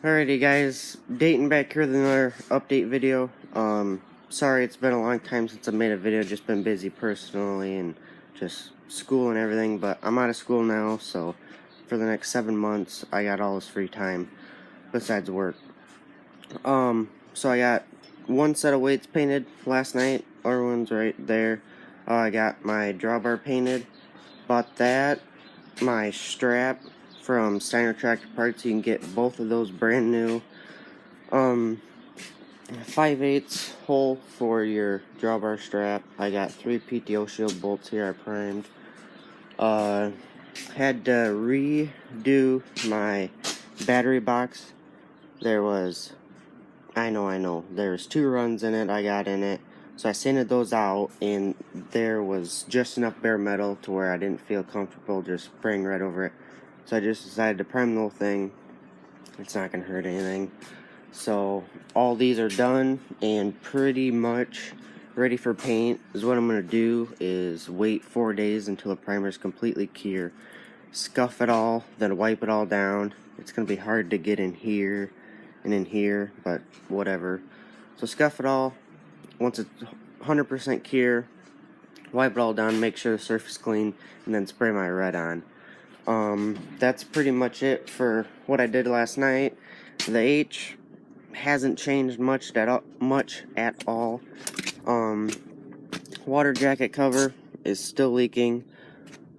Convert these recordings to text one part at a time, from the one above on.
Alrighty guys, dating back here with another update video. Sorry it's been a long time since I made a video, just been busy personally and just school and everything, but I'm out of school now, so for the next 7 months I got all this free time besides work. So I got one set of weights painted last night, other one's right there. I got my drawbar painted, bought that, my strap from Steiner Tractor Parts. You can get both of those brand new. 5/8 hole for your drawbar strap. I got 3 PTO shield bolts here I primed. Had to redo my battery box. There's 2 runs in it I got in it. So I sanded those out, and there was just enough bare metal to where I didn't feel comfortable just spraying right over it. So I just decided to prime the whole thing. It's not going to hurt anything. So all these are done and pretty much ready for paint. Is what I'm going to do is wait 4 days until the primer is completely clear. Scuff it all, then wipe it all down. It's going to be hard to get in here and in here, but whatever. So scuff it all. Once it's 100% clear, wipe it all down, make sure the surface is clean, and then spray my red on. That's pretty much it for what I did last night. The H hasn't changed much at all. Water jacket cover is still leaking.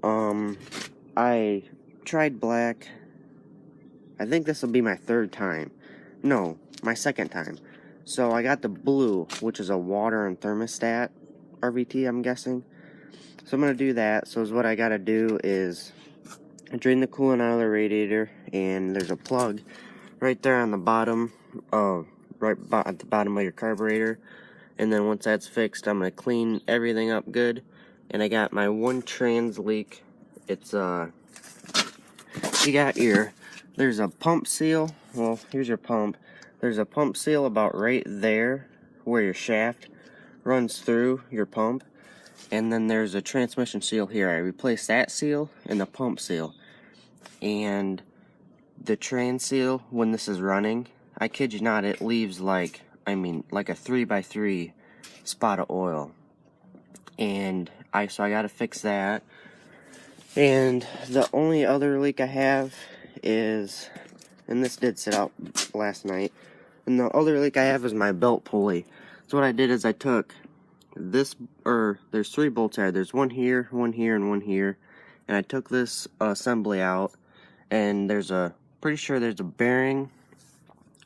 I tried black. I think this will be my 3rd time. No, my 2nd time. So I got the blue, which is a water and thermostat RVT, I'm guessing. So I'm going to do that. So what I got to do is drain the coolant out of the radiator, and there's a plug right there on the bottom, at the bottom of your carburetor. And then once that's fixed, I'm going to clean everything up good. And I got my one trans leak. It's, there's a pump seal. Well, here's your pump. There's a pump seal about right there where your shaft runs through your pump. And then there's a transmission seal here. I replaced that seal and the pump seal. And the trans seal, when this is running, I kid you not, it leaves like a 3x3 spot of oil. And so I gotta fix that. And the only other leak I have is, and this did sit out last night, and the other leak I have is my belt pulley. So what I did is I took this, there's 3 bolts there. There's one here, and one here. And I took this assembly out, and pretty sure there's a bearing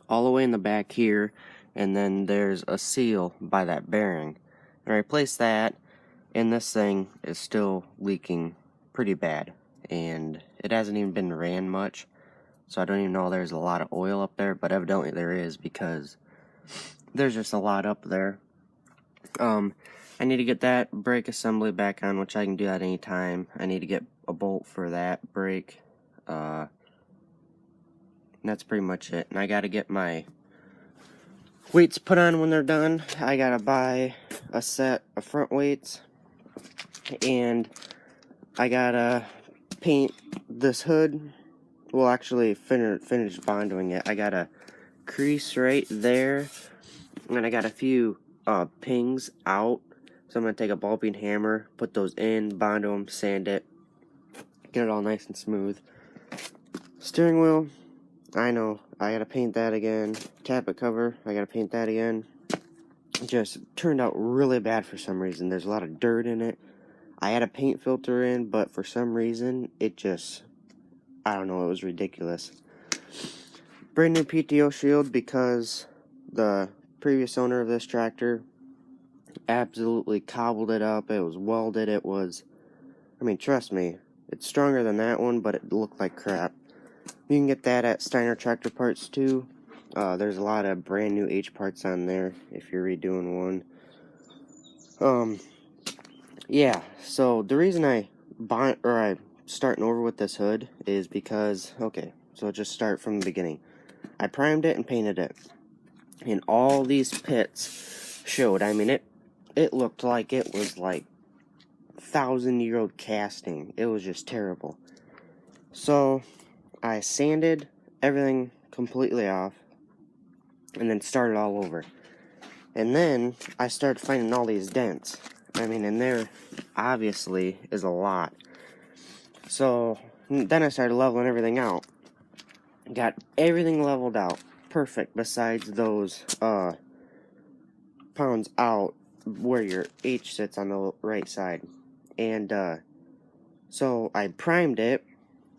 all the way in the back here, and then there's a seal by that bearing. And I replaced that, and this thing is still leaking pretty bad. And it hasn't even been ran much, so I don't even know there's a lot of oil up there, but evidently there is, because there's just a lot up there. I need to get that brake assembly back on, which I can do at any time. I need to get a bolt for that brake. That's pretty much it. And I gotta get my weights put on when they're done. I gotta buy a set of front weights, and I gotta paint this hood. Well, actually finish bonding it. I got a crease right there, and I got a few pings out. So I'm going to take a ball peen hammer, put those in, bond them, sand it, get it all nice and smooth. Steering wheel, I know, I got to paint that again. Tappet cover, I got to paint that again. It just turned out really bad for some reason. There's a lot of dirt in it. I had a paint filter in, but for some reason, it just, I don't know, it was ridiculous. Brand new PTO shield, because the previous owner of this tractor absolutely cobbled it up. It was welded. It was, trust me, it's stronger than that one, but it looked like crap. You can get that at Steiner Tractor Parts too. There's a lot of brand new H parts on there if you're redoing one. Yeah, so the reason I'm starting over with this hood is because, okay, so just start from the beginning. I primed it and painted it, and all these pits showed. It looked like it was like 1,000-year-old casting. It was just terrible. So I sanded everything completely off, and then start it all over. And then I started finding all these dents. I mean, and there obviously is a lot. So then I started leveling everything out. Got everything leveled out. Perfect, besides those pounds out where your H sits on the right side. And so I primed it,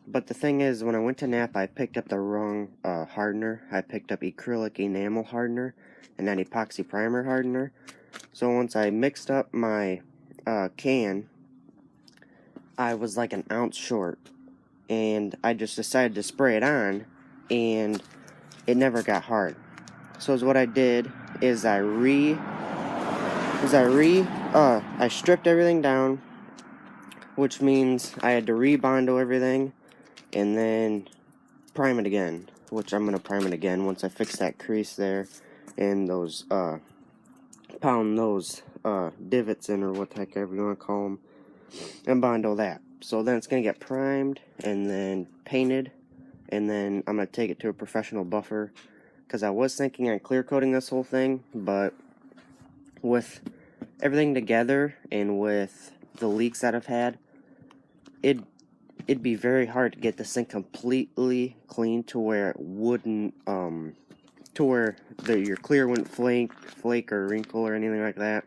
but the thing is, when I went to nap, I picked up the wrong hardener. I picked up acrylic enamel hardener and not epoxy primer hardener. So once I mixed up my can, I was like an ounce short, and I just decided to spray it on, and it never got hard. So what I did is I stripped everything down, which means I had to rebondo everything and then prime it again, which I'm gonna prime it again once I fix that crease there and those pound those divots in, or what the heck ever you want to call them, and bondo that. So then it's gonna get primed and then painted, and then I'm gonna take it to a professional buffer, because I was thinking on clear coating this whole thing, but with everything together and with the leaks that I've had, it'd be very hard to get this thing completely clean to where it wouldn't to where your clear wouldn't flake or wrinkle or anything like that.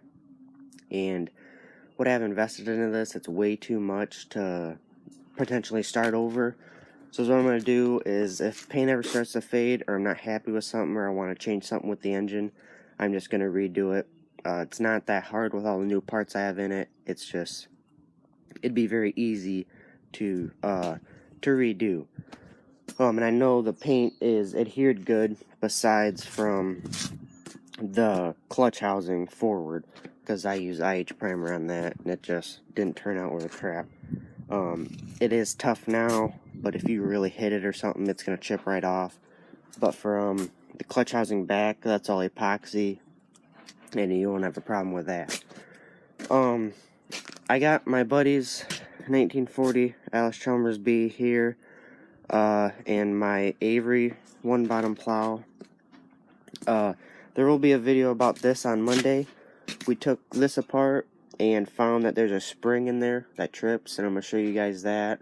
And what I've invested into this, it's way too much to potentially start over. So what I'm going to do is, if paint ever starts to fade, or I'm not happy with something, or I want to change something with the engine, I'm just going to redo it. It's not that hard with all the new parts I have in it. It's just, it'd be very easy to redo. And I know the paint is adhered good, besides from the clutch housing forward, because I use IH primer on that, and it just didn't turn out worth a crap. It is tough now, but if you really hit it or something, it's going to chip right off. But from the clutch housing back, that's all epoxy, and you won't have a problem with that. I got my buddy's 1940 Allis Chalmers B here, and my Avery one bottom plow. There will be a video about this on Monday. We took this apart and found that there's a spring in there that trips, and I'm going to show you guys that.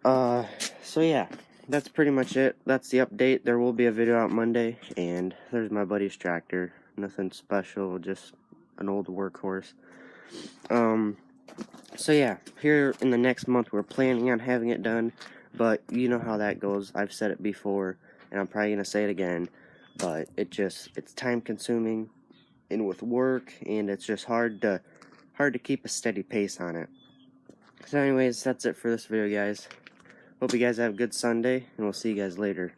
So yeah, that's pretty much it. That's the update. There will be a video out Monday, and there's my buddy's tractor. Nothing special, just an old workhorse. So yeah, here in the next month we're planning on having it done, but you know how that goes. I've said it before, and I'm probably going to say it again, but it's time consuming, and with work, and it's just hard to keep a steady pace on it. So anyways, that's it for this video, guys. Hope you guys have a good Sunday, and we'll see you guys later.